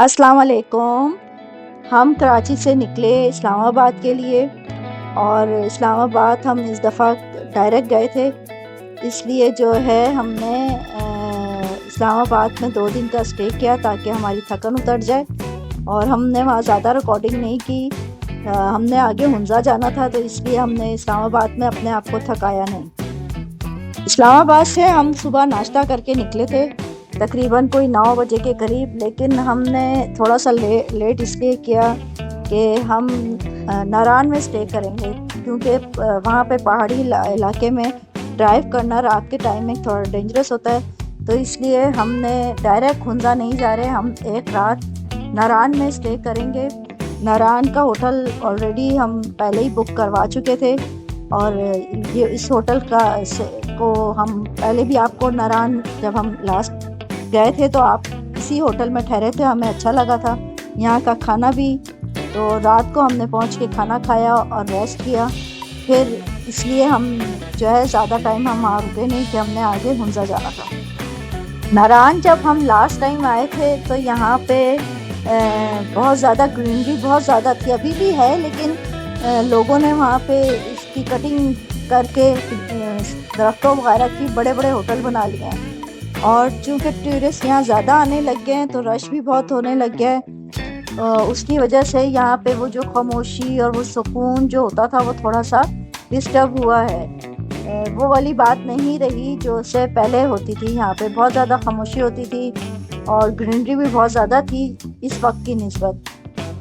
अस्सलाम वालेकुम। हम कराची से निकले इस्लामाबाद के लिए और इस्लामाबाद हम इस दफ़ा डायरेक्ट गए थे, इसलिए जो है हमने इस्लामाबाद में 2 दिन का स्टे किया ताकि हमारी थकन उतर जाए। और हमने वहाँ ज़्यादा रिकॉर्डिंग नहीं की। हमने आगे हुंज़ा जाना था तो इसलिए हमने इस्लामाबाद में अपने आप को थकाया नहीं। इस्लामाबाद से हम सुबह नाश्ता करके निकले थे तकरीबन कोई 9 बजे के करीब, लेकिन हमने थोड़ा सा लेट इसलिए किया कि हम नारान में स्टे करेंगे क्योंकि वहाँ पे पहाड़ी इलाके में ड्राइव करना रात के टाइम में थोड़ा डेंजरस होता है, तो इसलिए हमने डायरेक्ट हुंज़ा नहीं जा रहे। हम एक रात नारान में स्टे करेंगे। नारान का होटल ऑलरेडी हम पहले ही बुक करवा चुके थे और ये इस होटल को हम पहले भी आपको नारान जब हम लास्ट गए थे तो आप इसी होटल में ठहरे थे, हमें अच्छा लगा था यहाँ का खाना भी। तो रात को हमने पहुँच के खाना खाया और रेस्ट किया, फिर इसलिए हम जो है ज़्यादा टाइम हम वहाँ रुके नहीं कि हमने आगे हुंज़ा जाना था। नारान जब हम लास्ट टाइम आए थे तो यहाँ पे बहुत ज़्यादा ग्रीनरी बहुत ज़्यादा थी, अभी भी है, लेकिन लोगों ने वहाँ पे इसकी कटिंग करके दरख्तों वगैरह की बड़े बड़े होटल बना लिए हैं। और चूँकि टूरिस्ट यहाँ ज़्यादा आने लग गए हैं तो रश भी बहुत होने लग गया है। उसकी वजह से यहाँ पे वो जो खामोशी और वो सुकून जो होता था वो थोड़ा सा डिस्टर्ब हुआ है। वो वाली बात नहीं रही जो उससे पहले होती थी। यहाँ पे बहुत ज़्यादा खामोशी होती थी और ग्रीनरी भी बहुत ज़्यादा थी इस वक्त की निस्बत।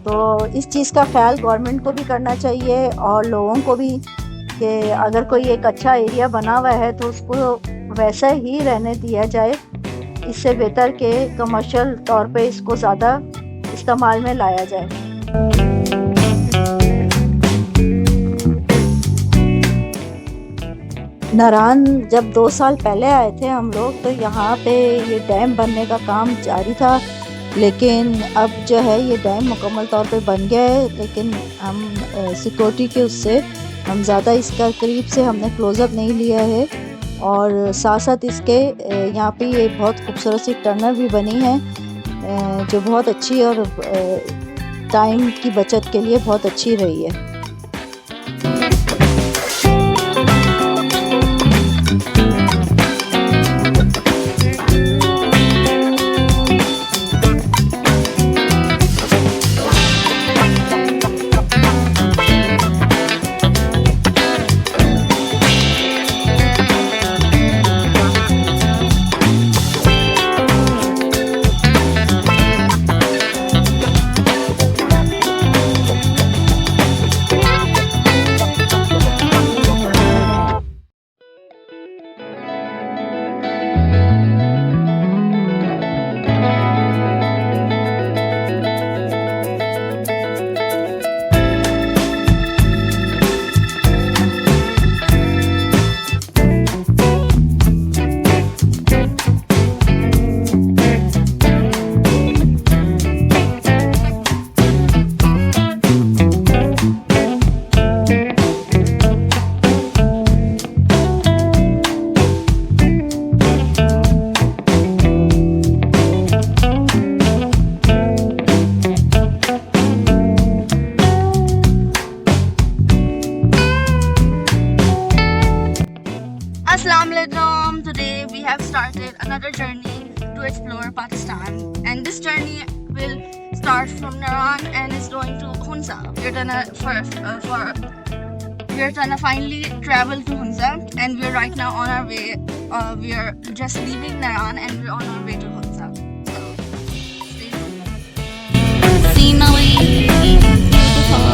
तो इस चीज़ का ख्याल गवर्नमेंट को भी करना चाहिए और लोगों को भी कि अगर कोई एक अच्छा एरिया बना हुआ है तो उसको वैसा ही रहने दिया जाए। इससे बेहतर कि कमर्शियल तौर पे इसको ज़्यादा इस्तेमाल में लाया जाए। नारान जब 2 साल पहले आए थे हम लोग तो यहाँ पे ये डैम बनने का काम जारी था, लेकिन अब जो है ये डैम मुकम्मल तौर पे बन गया है, लेकिन हम सिक्योरिटी के उससे हम ज़्यादा इसका करीब से हमने क्लोज़अप नहीं लिया है। और साथ साथ इसके यहाँ पे ये बहुत खूबसूरत सी टनल भी बनी है जो बहुत अच्छी और टाइम की बचत के लिए बहुत अच्छी रही है। Assalamualaikum. Today we have started another journey to explore Pakistan, and this journey will start from Naran and is going to Hunza. We're gonna finally travel to Hunza, and we're right now on our way. We are just leaving Naran and we're on our way to Hunza. So stay tuned. Scenery, beautiful.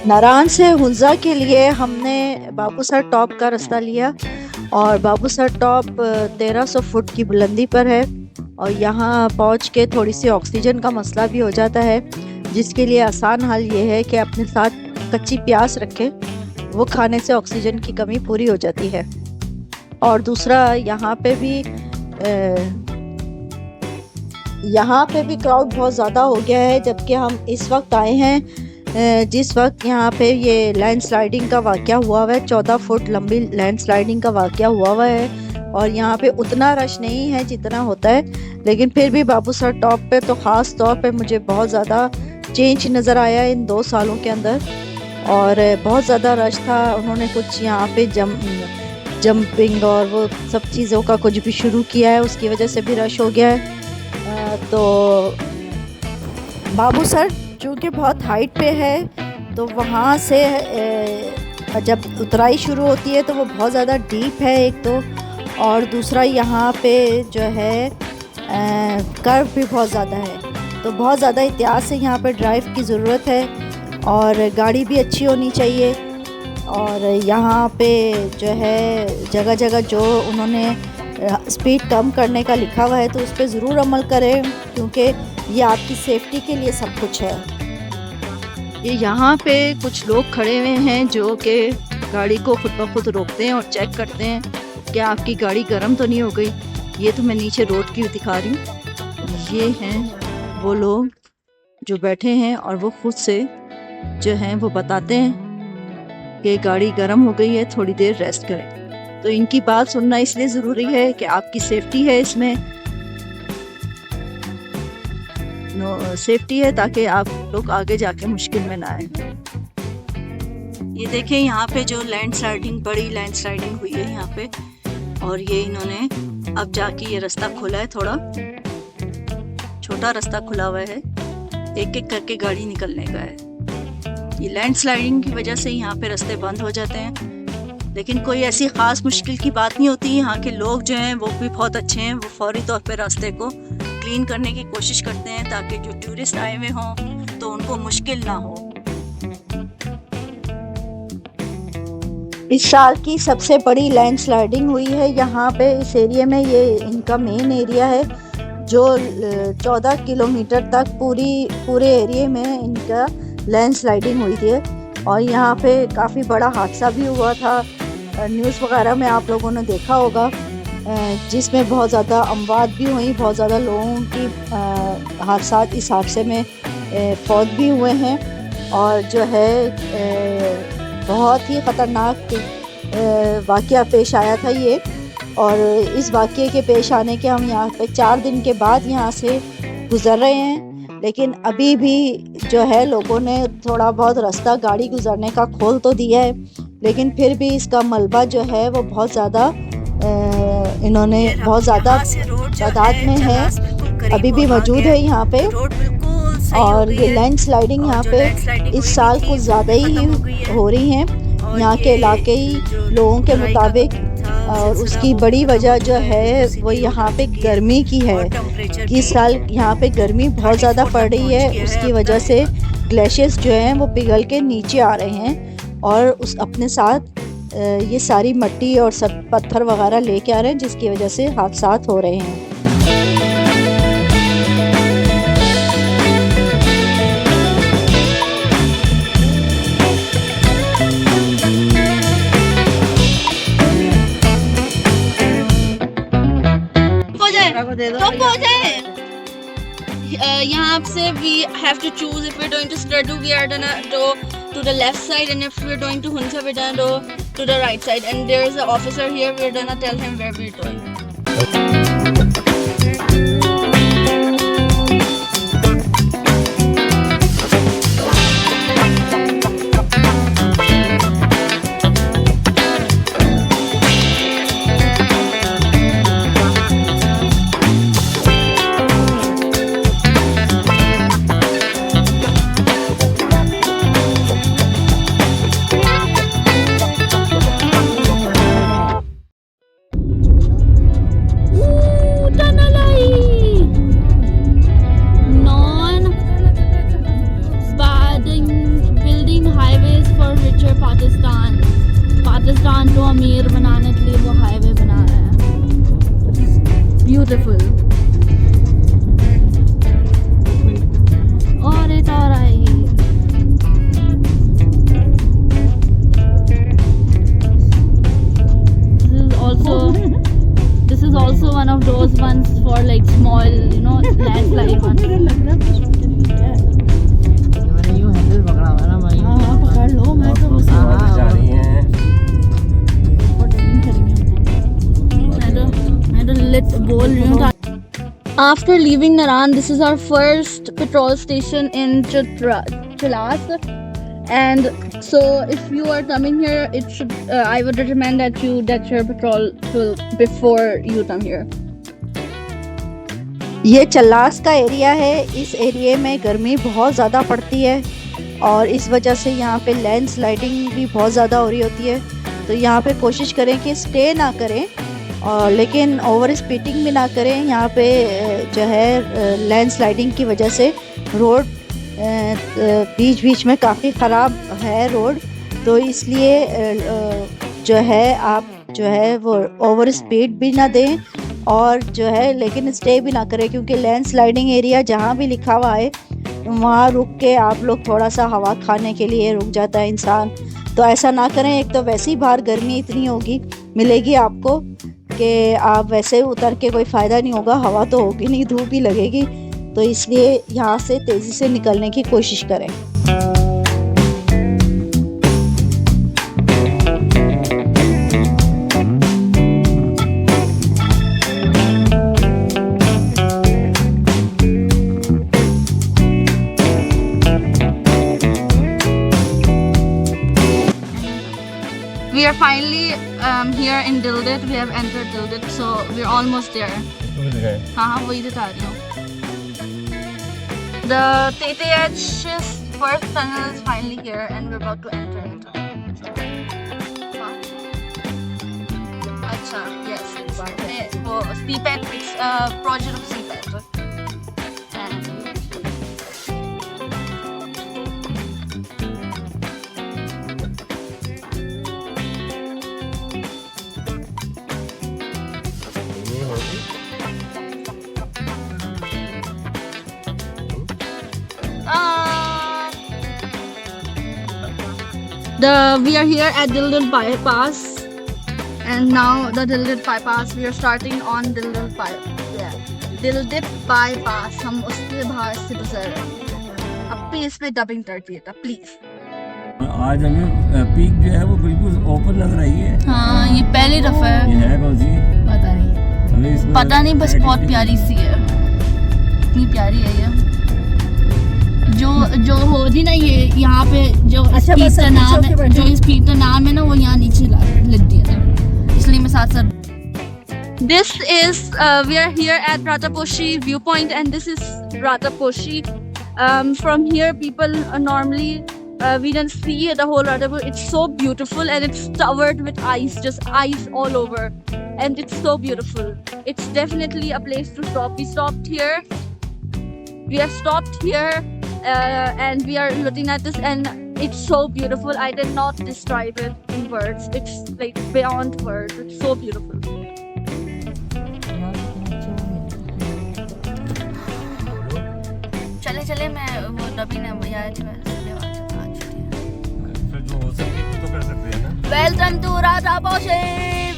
नारान से हुंज़ा के लिए हमने Babusar top का रास्ता लिया और Babusar top 1300 foot की बुलंदी पर है और यहाँ पहुँच के थोड़ी सी ऑक्सीजन का मसला भी हो जाता है, जिसके लिए आसान हल ये है कि अपने साथ कच्ची प्याज रखें, वो खाने से ऑक्सीजन की कमी पूरी हो जाती है। और दूसरा यहाँ पे भी यहाँ पे भी क्राउड बहुत ज़्यादा हो गया है, जबकि हम इस वक्त आए हैं जिस वक्त यहाँ पे ये लैंडस्लाइडिंग का वाक़या हुआ हुआ है। 14 फुट लंबी लैंडस्लाइडिंग का वाक़या हुआ हुआ है और यहाँ पे उतना रश नहीं है जितना होता है, लेकिन फिर भी बाबूसर टॉप पे तो ख़ास तौर पे मुझे बहुत ज़्यादा चेंज नज़र आया इन 2 सालों के अंदर और बहुत ज़्यादा रश था। उन्होंने कुछ यहाँ पे जंपिंग और वो सब चीज़ों का कुछ भी शुरू किया है, उसकी वजह से भी रश हो गया है। तो बाबूसर चूँकि बहुत हाइट पे है तो वहाँ से जब उतराई शुरू होती है तो वो बहुत ज़्यादा डीप है एक तो, और दूसरा यहाँ पे जो है कर्व भी बहुत ज़्यादा है, तो बहुत ज़्यादा एहतियात से यहाँ पे ड्राइव की ज़रूरत है और गाड़ी भी अच्छी होनी चाहिए। और यहाँ पे जो है जगह जगह जो उन्होंने स्पीड कम करने का लिखा हुआ है तो उस पर ज़रूर अमल करें, क्योंकि ये आपकी सेफ्टी के लिए सब कुछ है। ये यहाँ पे कुछ लोग खड़े हुए हैं जो कि गाड़ी को खुद ब खुद रोकते हैं और चेक करते हैं कि आपकी गाड़ी गर्म तो नहीं हो गई। ये तो मैं नीचे रोड की दिखा रही हूँ। ये हैं वो लोग जो बैठे हैं और वो खुद से जो हैं वो बताते हैं कि गाड़ी गर्म हो गई है, थोड़ी देर रेस्ट करें। तो इनकी बात सुनना इसलिए ज़रूरी है कि आपकी सेफ्टी है, इसमें सेफ्टी है ताकि आप लोग आगे जाके मुश्किल में ना आए। ये देखें यहाँ पे जो लैंडस्लाइडिंग, बड़ी लैंडस्लाइडिंग हुई है यहाँ पे, और ये इन्होंने अब जाके ये रास्ता खोला है, थोड़ा छोटा रास्ता खुला हुआ है, एक एक करके गाड़ी निकलने का है। ये लैंडस्लाइडिंग की वजह से यहाँ पे रास्ते बंद हो जाते हैं, लेकिन कोई ऐसी ख़ास मुश्किल की बात नहीं होती। यहाँ के लोग जो हैं वो भी बहुत अच्छे हैं, वो फौरी तौर पे रास्ते को क्लीन करने की कोशिश करते हैं ताकि जो टूरिस्ट आए हुए हों तो उनको मुश्किल ना हो। इस साल की सबसे बड़ी लैंडस्लाइडिंग हुई है यहाँ पे इस एरिया में। ये इनका मेन एरिया है जो 14 किलोमीटर तक पूरे एरिया में इनका लैंडस्लाइडिंग हुई थी और यहाँ पे काफ़ी बड़ा हादसा भी हुआ था। न्यूज़ वगैरह में आप लोगों ने देखा होगा, जिसमें बहुत ज़्यादा अमवात भी हुई, बहुत ज़्यादा लोगों की हादसा इस हादसे में फौत भी हुए हैं और जो है बहुत ही ख़तरनाक वाक़या पेश आया था ये। और इस वाक़ये के पेश आने के हम यहाँ पे 4 दिन के बाद यहाँ से गुज़र रहे हैं, लेकिन अभी भी जो है लोगों ने थोड़ा बहुत रास्ता गाड़ी गुजरने का खोल तो दिया है, लेकिन फिर भी इसका मलबा जो है वो बहुत ज़्यादा इन्होंने बहुत ज़्यादा तादाद में है, अभी भी मौजूद है यहाँ पे। और ये लैंडस्लाइडिंग यहाँ पे इस साल कुछ ज़्यादा ही हो रही हैं यहाँ के इलाक़ाई लोगों के मुताबिक, और उसकी बड़ी वजह जो है वो यहाँ पे गर्मी की है। इस साल यहाँ पे गर्मी बहुत ज़्यादा पड़ रही है, उसकी वजह से ग्लेशियर्स जो हैं वो पिघल के नीचे आ रहे हैं और उस अपने साथ ये सारी मिट्टी और सब पत्थर वगैरह लेके आ रहे हैं, जिसकी वजह से हादसात हो रहे हैं। यहाँ से we have to choose if we're going to Skrdu, we are gonna go to the left side, and if we're going to Hunza, we're gonna go to the right side. And there is an officer here, we're gonna tell him where we're going. Pakistan को अमीर बनाने के लिए वो highway बना रहा है, beautiful. और एक और आएगी, this is also one of those ones for like small, you know, landslide ones. मेरा लग रहा है कुछ ठीक है। मैंने यूं हैंडल पकड़ा हुआ ना, मैं यूं हाँ पकड़ लो, मैं तो हाँ, जा रही हैं। मैं तो lit बोल रही हूँ। After leaving Naran, this is our first petrol station in Chilas. And so if you are coming here, it should I would recommend that you get your petrol fill before you come here. ये चल्लास का area है। इस area में गर्मी बहुत ज़्यादा पड़ती है और इस वजह से यहाँ पे लैंड स्लाइडिंग भी बहुत ज़्यादा हो रही होती है। तो यहाँ पे कोशिश करें कि स्टे ना करें और लेकिन ओवर स्पीडिंग भी ना करें। यहाँ पे जो है लैंड स्लाइडिंग की वजह से रोड बीच बीच में काफ़ी ख़राब है रोड, तो इसलिए जो है आप जो है वो ओवर स्पीड भी ना दें और जो है लेकिन स्टे भी ना करें, क्योंकि लैंड स्लाइडिंग एरिया जहाँ भी लिखा हुआ है वहाँ रुक के आप लोग थोड़ा सा हवा खाने के लिए रुक जाता है इंसान। तो ऐसा ना करें। एक तो वैसे ही बाहर गर्मी इतनी होगी मिलेगी आपको कि आप वैसे उतर के कोई फ़ायदा नहीं होगा, हवा तो होगी नहीं, धूप भी लगेगी। तो इसलिए यहाँ से तेज़ी से निकलने की कोशिश करें। We are finally here in Dildit. We have entered Dildit, so we're almost there. हाँ वही बता रही हूँ। The TTH's first tunnel is finally here, and we're about to enter it. अच्छा, yes, it's वो CPET, it's a project of CPET. We are here at Dildit bypass, and now the Dildit bypass. We are starting on Dildit bypass. हम उसके बाहर से गुजर रहे हैं। अब प्लीज पे डबिंग कर दिए था प्लीज। आज हमें पीक जो है वो बिल्कुल ओपन नजर आई है। हाँ ये पहली दफा है। ये है कौन सी? पता नहीं बस बहुत प्यारी सी है, इतनी प्यारी है ये। जो होती ना ये यहाँ पे जो स्पीड का नाम है, जो स्पीड का नाम है ना वो यहाँ नीचे लिख दिया था, इसलिए मैं साथ साथ। This is we are here at Rataposhi viewpoint, and this is Rataposhi. From here people normally we can see the whole Rataposhi. It's so beautiful and it's covered with ice, just ice all over, and it's so beautiful. It's definitely a place to stop. We have stopped here. And we are looking at this, and it's so beautiful. I did not describe it in words. It's like beyond words. It's so beautiful. चले मैं वो तभी ना यार welcome to रातापोशी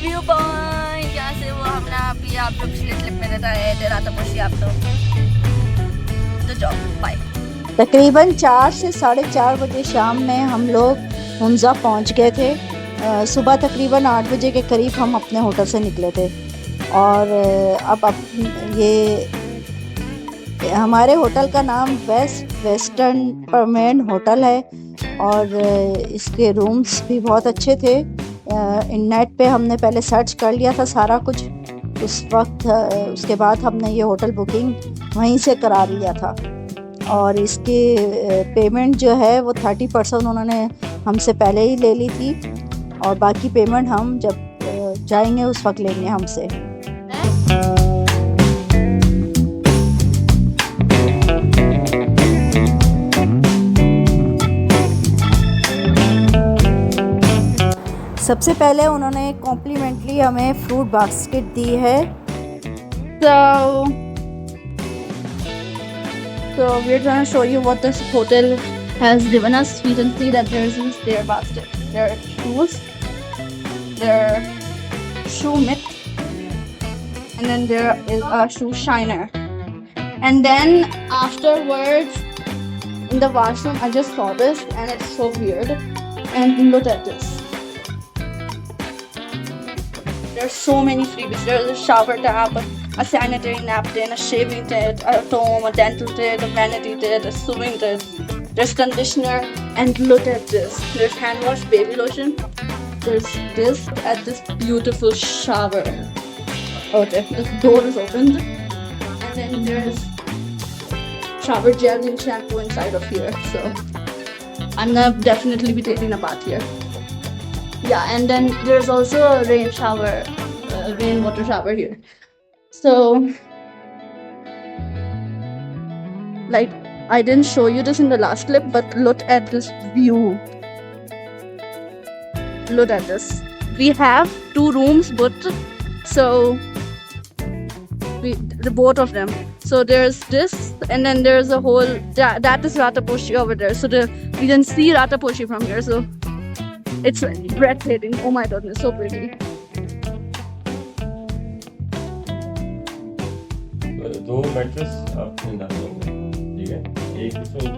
view point. यहाँ से वो हमने अभी आप लोग पिछले क्लिप में बताया थे रातापोशी। आप लोग तो जाओ बाय। तकरीबन 4 से 4:30 बजे शाम में हम लोग हुंजा पहुंच गए थे। सुबह तकरीबन 8 बजे के करीब हम अपने होटल से निकले थे और अब ये हमारे होटल का नाम वेस्टर्न परमानेंट होटल है और इसके रूम्स भी बहुत अच्छे थे। नेट पे हमने पहले सर्च कर लिया था सारा कुछ उस वक्त, उसके बाद हमने ये होटल बुकिंग वहीं से करा लिया था और इसकी पेमेंट जो है वो 30% उन्होंने हमसे पहले ही ले ली थी और बाकी पेमेंट हम जब जाएंगे उस वक्त लेंगे हमसे। सबसे पहले उन्होंने कॉम्प्लीमेंटरी हमें फ्रूट बास्केट दी है। So we're trying to show you what this hotel has given us. We can see that there's their basket, their shoes, their shoe mitt, and then there is a shoe shiner. And then afterwards, in the washroom, I just saw this and it's so weird. And look at this. There's so many freebies. There's a shower tap, a sanitary napkin, a shaving kit, a comb, a dental kit, a vanity kit, a sewing kit. There's conditioner, and look at this. There's hand wash, baby lotion. There's this at this beautiful shower. Okay, this door is opened, and then there's shower gel and shampoo inside of here. So I'm gonna definitely be taking a bath here. Yeah, and then there's also a rainwater shower here. So, like, I didn't show you this in the last clip, but look at this view. Look at this. We have 2 rooms booked, so both of them. So there's this, and then there's a whole that is Rataposhi over there. So we can see Rataposhi from here. So it's breathtaking. Oh my goodness, so pretty. दो mattress आपने डाले होंगे, ठीक है, एक इसमें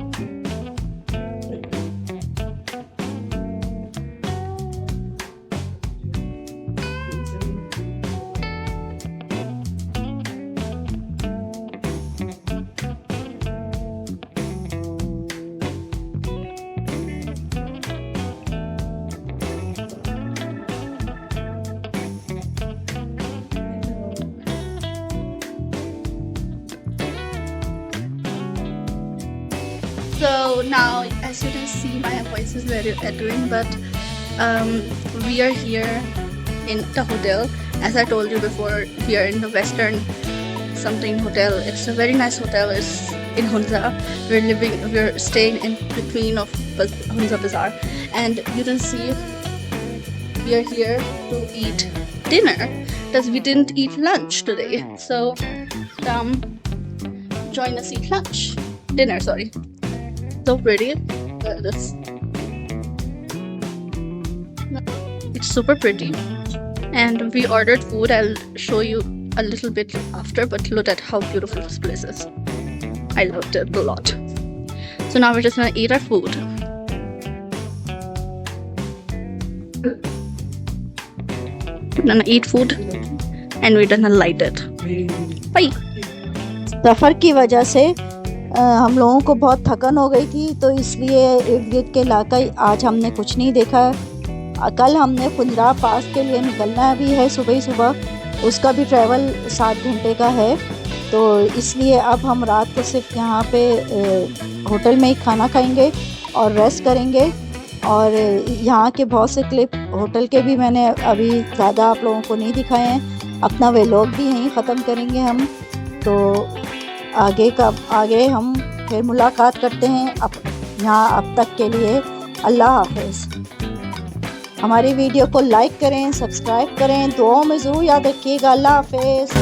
So now, as you can see, my voice is very echoing, but we are here in the hotel. As I told you before, we are in the Western something hotel. It's a very nice hotel. It's in Hunza. We're staying in between of Hunza Bazaar, and you can see we are here to eat dinner because we didn't eat lunch today. So come join us eat dinner. Sorry. So pretty. This. It's super pretty, and we ordered food. I'll show you a little bit after, but look at how beautiful this place is. I loved it a lot. So now we're just gonna eat our food. We're gonna eat food and we're gonna light it. Bye. सफ़र की वजह से हम लोगों को बहुत थकन हो गई थी, तो इसलिए इर्द गिर्द के इलाका आज हमने कुछ नहीं देखा। कल हमने खुंजरा पास के लिए निकलना भी है सुबह ही सुबह, उसका भी ट्रैवल 7 घंटे का है, तो इसलिए अब हम रात को सिर्फ यहाँ पे होटल में ही खाना खाएंगे और रेस्ट करेंगे। और यहाँ के बहुत से क्लिप होटल के भी मैंने अभी ज़्यादा आप लोगों को नहीं दिखाए हैं। अपना व्लॉग भी यहीं ख़त्म करेंगे हम, तो आगे हम फिर मुलाकात करते हैं। अब तक के लिए अल्लाह हाफ़िज़। हमारी वीडियो को लाइक करें, सब्सक्राइब करें, दुआओं में ज़रूर याद रखिएगा। अल्लाह हाफ़िज़।